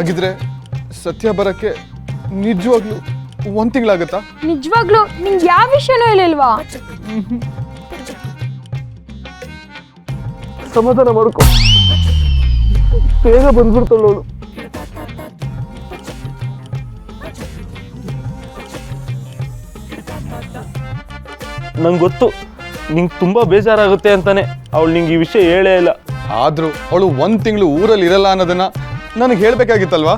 ಹಾಗಿದ್ರೆ ಸತ್ಯ ಬರಕ್ಕೆ ನಿಜವಾಗ್ಲೂ 1 ತಿಂಗಳಾಗತ್ತಾ? ನಿಜವಾಗ್ಲೂ ನಿಂಗೆ ಯಾವ ವಿಷಯನೂ ಹೇಳಿಲ್ವಾ? ಸಮಾಧಾನ ಮಾಡ್ಕೊ, ಬೇಗ ಬಂದ್ಬಿಡ್ತಾಳವಳು. ನಂಗೆ ಗೊತ್ತು ನಿಂಗೆ ತುಂಬಾ ಬೇಜಾರಾಗುತ್ತೆ ಅಂತಾನೆ ಅವಳು ನಿಂಗೆ ಈ ವಿಷಯ ಹೇಳೇ ಇಲ್ಲ. ಆದ್ರೂ ಅವಳು 1 ತಿಂಗಳು ಊರಲ್ಲಿ ಇರಲ್ಲ ಅನ್ನೋದನ್ನ ನನಗೆ ಹೇಳ್ಬೇಕಾಗಿತ್ತಲ್ವಾ?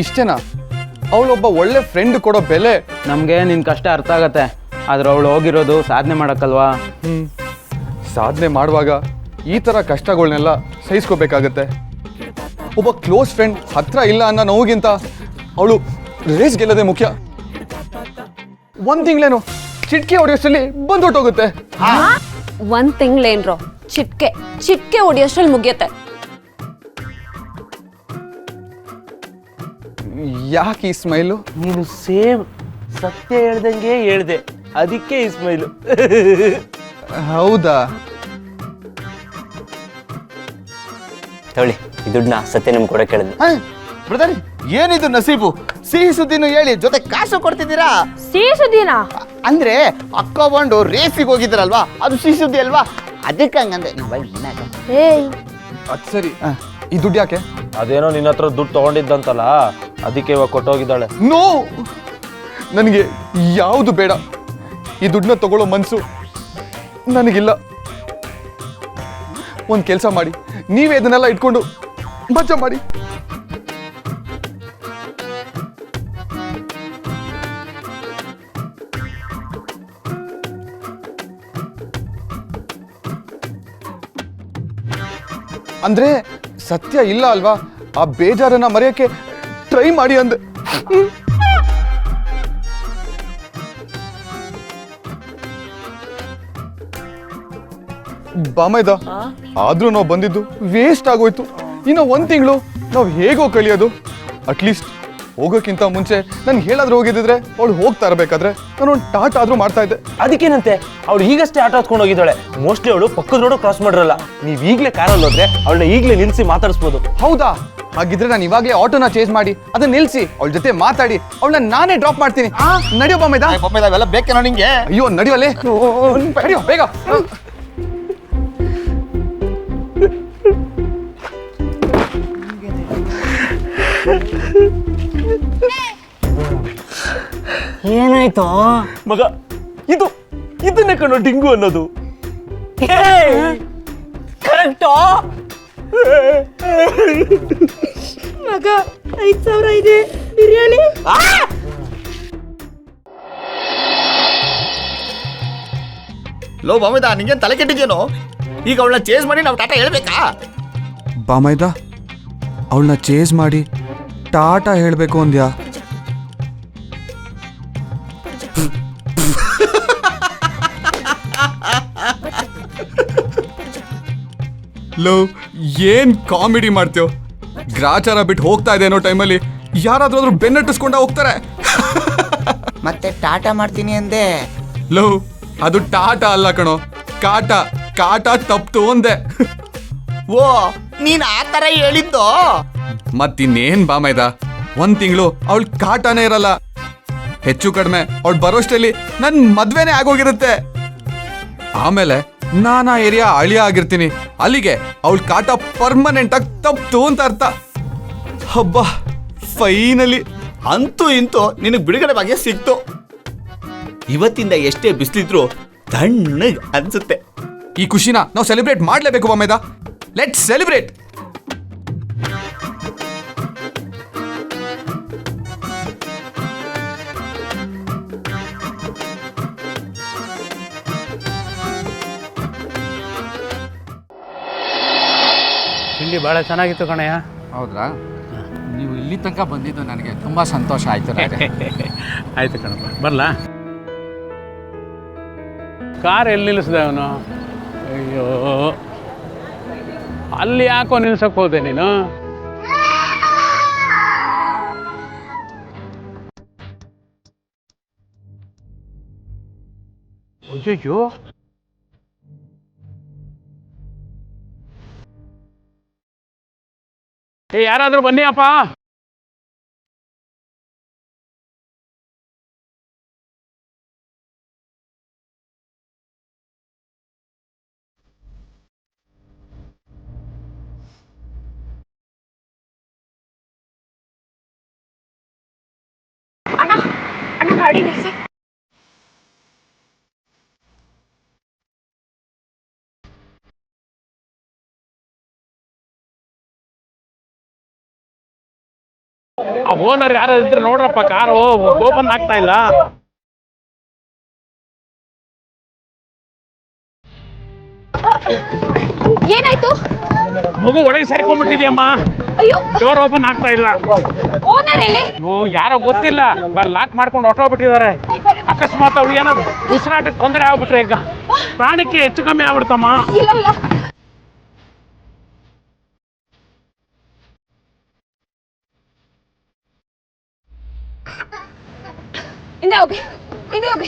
ಇಷ್ಟೇನಾ? ಅವಳೊಬ್ಬ ಒಳ್ಳೆ ಫ್ರೆಂಡ್ ಕೊಡೋ ಬೆಲೆ. ನಮಗೆ ನಿನ್ನ ಕಷ್ಟ ಅರ್ಥ ಆಗತ್ತೆ, ಆದ್ರೆ ಅವಳು ಹೋಗಿರೋದು ಸಾಧನೆ ಮಾಡಕ್ಕಲ್ವಾ? ಸಾಧನೆ ಮಾಡುವಾಗ ಈ ಥರ ಕಷ್ಟಗಳನ್ನೆಲ್ಲ ಸಹಿಸ್ಕೋಬೇಕಾಗತ್ತೆ. ಒಬ್ಬ ಕ್ಲೋಸ್ ಫ್ರೆಂಡ್ ಹತ್ರ ಇಲ್ಲ ಅನ್ನೋ ನೋವಿಗಿಂತ ಅವಳು ರೇಸ್ ಗೆಲ್ಲದೆ ಮುಖ್ಯ. 1 ತಿಂಗಳೇನು ಚಿಟ್ಕಿ ಹೊಡೆಯೋಷ್ಟರಲ್ಲಿ ಬಂದು ಹೊಟ್ಟೋಗುತ್ತೆ. 1 ತಿಂಗಳೇನ್ರೋ ಚಿಟ್ಕೆ ಹೊಡಿಯೋಷ್ಟ್ರಲ್ಲಿ ಮುಗಿಯತ್ತೆ. ಯಾಕೆ ಈ ಸ್ಮೈಲು? ನೀನು ಸೇಮ್ ಸತ್ಯ ಹೇಳ್ದಂಗೆ ಹೇಳ್ದೆ, ಅದಕ್ಕೆ ಈ ಸ್ಮೈಲು. ಹೌದಾ? ಹೇಳಿ ಈ ದುಡ್ಡನ್ನ ಸತ್ಯ ನಿಮ್ಗೆ ಕೊಡಕ್ಕೆ ಹೇಳಿದ್ನು. ಬ್ರದರ್, ಏನಿದು ನಸೀಬು? ಸಿಹಿ ಸುದ್ದಿನೂ ಹೇಳಿ ಜೊತೆ ಕಾಸು ಕೊಡ್ತಿದ್ದೀರಾ? ಸಿಹಿ ಸುದ್ದಿನಾ? ಅಂದ್ರೆ ಅಕ್ಕ ಬಂಡು ರೇಸಿಗೆ ಹೋಗಿದ್ರಲ್ವಾ, ಅದು ಸಿಹಿ ಸುದ್ದಿ ಅಲ್ವಾ? ಅದಕ್ಕೆ ಹಂಗಂದೆ. ಏಯ್, ಅದು ಸರಿ, ಈ ದುಡ್ಡು ಯಾಕೆ? ಅದೇನೋ ನಿನ್ನ ಹತ್ರ ದುಡ್ಡು ತಗೊಂಡಿದ್ದಂತಲ್ಲ, ಅದಕ್ಕೆ ಇವಾಗ ಕೊಟ್ಟೋಗಿದ್ದಾಳೆ. ನೋ, ನನಗೆ ಯಾವುದು ಬೇಡ. ಈ ದುಡ್ಡನ್ನ ತಗೊಳ್ಳೋ ಮನಸ್ಸು ನನಗಿಲ್ಲ. ಒಂದು ಕೆಲಸ ಮಾಡಿ, ನೀವೇ ಇದನ್ನೆಲ್ಲ ಇಟ್ಕೊಂಡು ಮಜಾ ಮಾಡಿ. ಅಂದ್ರೆ ಸತ್ಯ ಇಲ್ಲ ಅಲ್ವಾ? ಆ ಬೇಜಾರನ್ನ ಮರೆಯಕ್ಕೆ ಟ್ರೈ ಮಾಡಿ ಅಂದೆ. ಬಾಮೈದ, ಆದ್ರೂ ನಾವು ಬಂದಿದ್ದು ವೇಸ್ಟ್ ಆಗೋಯ್ತು. ಇನ್ನು 1 ತಿಂಗಳು ನಾವು ಹೇಗೋ ಕಳಿಯೋದು? ಅಟ್ಲೀಸ್ಟ್ ಹೋಗೋಕ್ಕಿಂತ ಮುಂಚೆ ನನ್ಗೆ ಹೇಳಾದ್ರೂ ಹೋಗಿದ್ದಿದ್ರೆ ಅವಳು ಹೋಗ್ತಾ ಇರಬೇಕಾದ್ರೆ ನಾನು ಒಂದು ಟಾಟ್ ಆದ್ರೂ ಮಾಡ್ತಾ ಇದ್ದೆ. ಅದಕ್ಕೇನಂತೆ, ಅವಳು ಈಗಷ್ಟೇ ಆಟ ಹೊತ್ಕೊಂಡು ಹೋಗಿದ್ದಾಳೆ. ಮೋಸ್ಟ್ಲಿ ಅವಳು ಪಕ್ಕದ ರೋಡ್ ಕ್ರಾಸ್ ಮಾಡಿರಲ್ಲ. ನೀವ್ ಈಗಲೇ ಕಾರಲ್ಲಿ ಹೋದ್ರೆ ಅವಳನ್ನ ಈಗಲೇ ನಿಲ್ಸಿ ಮಾತಾಡಿಸ್ಬೋದು. ಹೌದಾ? ಹಾಗಿದ್ರೆ ನಾನು ಇವಾಗಲೇ ಆಟೋನ ಚೇಂಜ್ ಮಾಡಿ ಅದನ್ನ ನಿಲ್ಸಿ ಅವಳ ಜೊತೆ ಮಾತಾಡಿ ಅವಳನ್ನ ನಾನೇ ಡ್ರಾಪ್ ಮಾಡ್ತೀನಿ. ನಡೆಯೋ ಬಾಮೈದ. ಅವೆಲ್ಲ ಬೇಕೇನೋ ನಿಂಗೆ? ಅಯ್ಯೋ ನಡೆಯೋಲೆ, ನಡೆಯೋ ಬೇಗ. ಏನಾಯ್ತು ಮಗ? ಇದನ್ನೇ ಕಣೋ ಡಿಂಗು ಅನ್ನೋದು. ಕರೆಕ್ಟು. ಮಗ 5,000 ಇದೆ ಬಿರಿಯಾನಿ. ಲೋ ಬಾಮಿದ, ನಿಂಗೇನು ತಲೆ ಕೆಟ್ಟಿದ್ಯೇನೋ? ಈಗ ಅವಳನ್ನ ಚೇಂಜ್ ಮಾಡಿ ನಾವು ಟಾಟಾ ಹೇಳ್ಬೇಕಾ? ಬಾಮೈದ, ಅವಳನ್ನ ಚೇಸ್ ಮಾಡಿ ಟಾಟಾ ಹೇಳಬೇಕು ಅಂದ್ಯಾ? ಲೋ, ಏನ್ ಕಾಮಿಡಿ ಮಾಡ್ತೇವ್? ಗ್ರಾಚಾರ ಬಿಟ್ಟು ಹೋಗ್ತಾ ಇದೆ ಅನ್ನೋ ಟೈಮಲ್ಲಿ ಯಾರಾದ್ರೂ ಬೆನ್ನಟ್ಟಿಸ್ಕೊಂಡ ಹೋಗ್ತಾರೆ. ಮತ್ತೆ ಟಾಟಾ ಮಾಡ್ತೀನಿ ಅಂದೆ. ಲೋ, ಅದು ಟಾಟಾ ಅಲ್ಲ ಕಣೋ, ಕಾಟ. ಕಾಟ ತಪ್ತು ಅಂದೆ. ಓ, ನೀನ್ ಆ ತರ ಹೇಳಿದ್ದು? ಮತ್ತಿನ್ನೇನ್ ಬಾಮೈದ, 1 ತಿಂಗಳು ಅವಳ ಕಾಟನೇ ಇರಲ್ಲ. ಹೆಚ್ಚು ಕಡಿಮೆ ಅವಳು ಬರೋಷ್ಟರಲ್ಲಿ ನನ್ ಮದ್ವೆನೇ ಆಗೋಗಿರುತ್ತೆ. ಆಮೇಲೆ ನಾನಾ ಏರಿಯಾ ಅಳಿಯ ಆಗಿರ್ತೀನಿ. ಅಲ್ಲಿಗೆ ಅವಳ ಕಾಟ ಪರ್ಮನೆಂಟ್ ಆಗಿ ತಪ್ತು ಅಂತ ಅರ್ಥ. ಹಬ್ಬ, ಫೈನಲಿ ಅಂತೂ ಇಂತೂ ನಿನಗೆ ಬಿಡುಗಡೆ ಭಾಗ್ಯ ಸಿಕ್ತು. ಇವತ್ತಿಂದ ಎಷ್ಟೇ ಬಿಸಿಲಿದ್ರು ತಣ್ಣಗ್ ಅನ್ಸುತ್ತೆ. ಈ ಖುಷಿನ ನಾವು ಸೆಲೆಬ್ರೇಟ್ ಮಾಡ್ಲೇಬೇಕು ಬಾಮೈದ. Let's celebrate. ತಿಂಡಿ ಭಾಳ ಚೆನ್ನಾಗಿತ್ತು ಕಣಯ್ಯ. ಹೌದ್ರಾ? ನೀವು ಇಲ್ಲಿ ತನಕ ಬಂದಿದ್ದು ನನಗೆ ತುಂಬ ಸಂತೋಷ ಆಯಿತು. ಆಯ್ತು ಕಣಪ್ಪ, ಬರಲಾ? ಕಾರ್ ಎಲ್ಲಿ ನಿಲ್ಲಿಸಿದೆ ಅವನು? ಅಯ್ಯೋ, ಅಲ್ಲಿ ಯಾಕೋ ನಿಲ್ಸಕ್ಕೆ ಹೋದೆ ನೀನು? ಅಯ್ಯೋ, ಯಾರಾದರೂ ಬನ್ನಿ ಅಪ್ಪ. ಆ ಓನರ್ ಯಾರು ಇದ್ರೆ ನೋಡ್ರಪ್ಪ, ಕಾರು ಓಪನ್ ಆಗ್ತಾ ಇಲ್ಲ. ಏನಾಯ್ತು? ಮಗು ಒಳಗೆ ಸೇರ್ಕೊಂಡ್ಬಿಟ್ಟಿದ್ಯಮ್ಮ. ಅಯ್ಯೋ, ಡೋರ್ ಓಪನ್ ಆಗ್ತಾ ಇಲ್ಲ. ಓನರ್ ಎಲ್ಲಿ? ಯಾರೋ ಗೊತ್ತಿಲ್ಲ, ಲಾಕ್ ಮಾಡ್ಕೊಂಡು ಹೊಟ್ಟೋಗ್ಬಿಟ್ಟಿದ್ದಾರೆ. ಅಕಸ್ಮಾತ್ ಅವ್ರಿಗೆ ಏನೋ ಉಸಿರಾಟಕ್ಕೆ ತೊಂದರೆ ಆಗ್ಬಿಟ್ರೆ ಈಗ ಪ್ರಾಣಕ್ಕೆ ಹೆಚ್ಚು ಕಮ್ಮಿ ಆಗ್ಬಿಡ್ತಮ್ಮ. ಇಲ್ಲ ಇಲ್ಲ. ಹಿಂದೆ ಹೋಗಿ, ಹಿಂದೆ ಹೋಗಿ.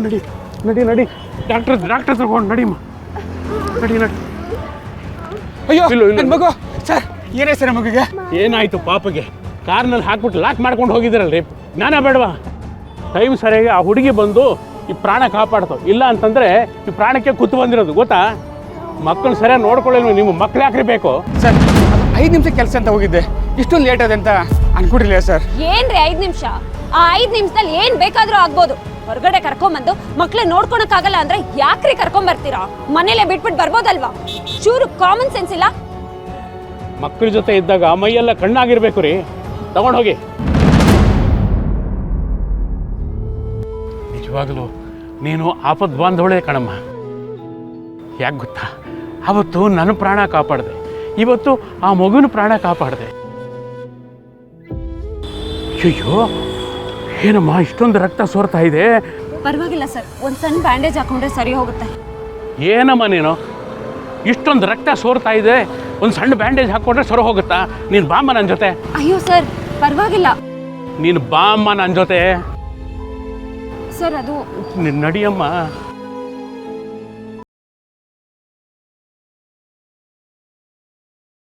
ನಡಿ ನಡಿ ನಡಿ, ಡಾಕ್ಟರ್ ತಗೊಂಡು ನಡಿಮ್ಮ. ನಡಿ ನಡಿ. ಅಯ್ಯೋ ಇಲ್ಲ, ಇಲ್ಲ. ನನ್ ಮಗು ಸರ್, ಏನೇ ಸರ್ ಮಗುಗೆ? ಏನಾಯ್ತು ಪಾಪಗೆ? ಕಾರ್ನಲ್ಲಿ ಹಾಕ್ಬಿಟ್ಟು ಲಾಕ್ ಮಾಡ್ಕೊಂಡು ಹೋಗಿದ್ದೀರಲ್ರಿ, ಜ್ಞಾನ ಬೇಡವಾ? ಟೈಮ್ ಸರಿಯಾಗಿ ಆ ಹುಡುಗಿ ಬಂದು ಈ ಪ್ರಾಣ ಕಾಪಾಡ್ತು. ಇಲ್ಲ ಅಂತಂದ್ರೆ ಈ ಪ್ರಾಣಕ್ಕೆ ಕುತ್ತು ಬಂದಿರೋದು ಗೊತ್ತಾ? ಮಕ್ಕಳು ಸರಿಯಾಗಿ ನೋಡ್ಕೊಳ್ಳಿ. ನಿಮ್ಮ ಮಕ್ಳು ಯಾಕ್ರಿ ಬೇಕು? ಸರ್ 5 ನಿಮಿಷ ಕೆಲಸ ಅಂತ ಹೋಗಿದ್ದೆ, ಇಷ್ಟೊಂದು ಲೇಟ್ ಆದ ಅಂತ ಅನ್ಕೊಂಡಿರ್ಲಿಲ್ಲ ಸರ್. ಏನ್ರಿ 5 ನಿಮಿಷ? ಆ 5 ನಿಮಿಷದಲ್ಲಿ ಏನ್ ಬೇಕಾದ್ರೂ ಆಗ್ಬೋದು. ಹೊರಗಡೆ ಕರ್ಕೊಂಬಂದು ಮಕ್ಳು ನೋಡ್ಕೊಳಕ್ಕಾಗಲ್ಲ ಅಂದ್ರೆ ಯಾಕ್ರಿ ಕರ್ಕೊಂಬರ್ತೀರಾ? ಮನೇಲೆ ಬಿಟ್ಬಿಟ್ಟು ಬರ್ಬೋದಲ್ವಾ? ಚೂರು ಕಾಮನ್ ಸೆನ್ಸ್ ಇಲ್ಲ? ಮಕ್ಕಳ ಜೊತೆ ಇದ್ದಾಗ ಮೈಯೆಲ್ಲ ಕಣ್ಣಾಗಿರ್ಬೇಕು ರೀ. ತಗೊಂಡೋಗಿ. ನಿಜವಾಗಲೂ ನೀನು ಆಪತ್ ಬಾಂಧವಳೇ ಕಣಮ್ಮ. ಯಾಕೆ ಗೊತ್ತಾ, ಅವತ್ತು ನನ್ನ ಪ್ರಾಣ ಕಾಪಾಡಿದೆ, ಇವತ್ತು ಆ ಮಗುನ ಪ್ರಾಣ ಕಾಪಾಡಿದೆ. ಅಯ್ಯೋ, ಏನಮ್ಮ ಇಷ್ಟೊಂದು ರಕ್ತ ಸೋರ್ತಾ ಇದೆ? ಪರವಾಗಿಲ್ಲ ಸರ್, ಒಂದ್ ಸಣ್ಣ ಬ್ಯಾಂಡೇಜ್ ಹಾಕೊಂಡ್ರೆ ಸರಿ ಹೋಗುತ್ತೆ. ಏನಮ್ಮ ನೀನು ಇಷ್ಟೊಂದು ರಕ್ತ ಸೋರ್ತಾ ಇದೆ, ಒಂದು ಸಣ್ಣ ಬ್ಯಾಂಡೇಜ್ ಹಾಕ್ಕೊಂಡ್ರೆ ಸರಿ ಹೋಗುತ್ತಾ? ನೀನು ಬಾಮ್ಮ ನನ್ನ ಜೊತೆ. ಅಯ್ಯೋ ಸರ್, ಪರವಾಗಿಲ್ಲ ನೀನು ಬಾಮ್ಮ ನನ್ನ ಜೊತೆ. ಸರ್. ಅದು ನಡಿಯಮ್ಮ.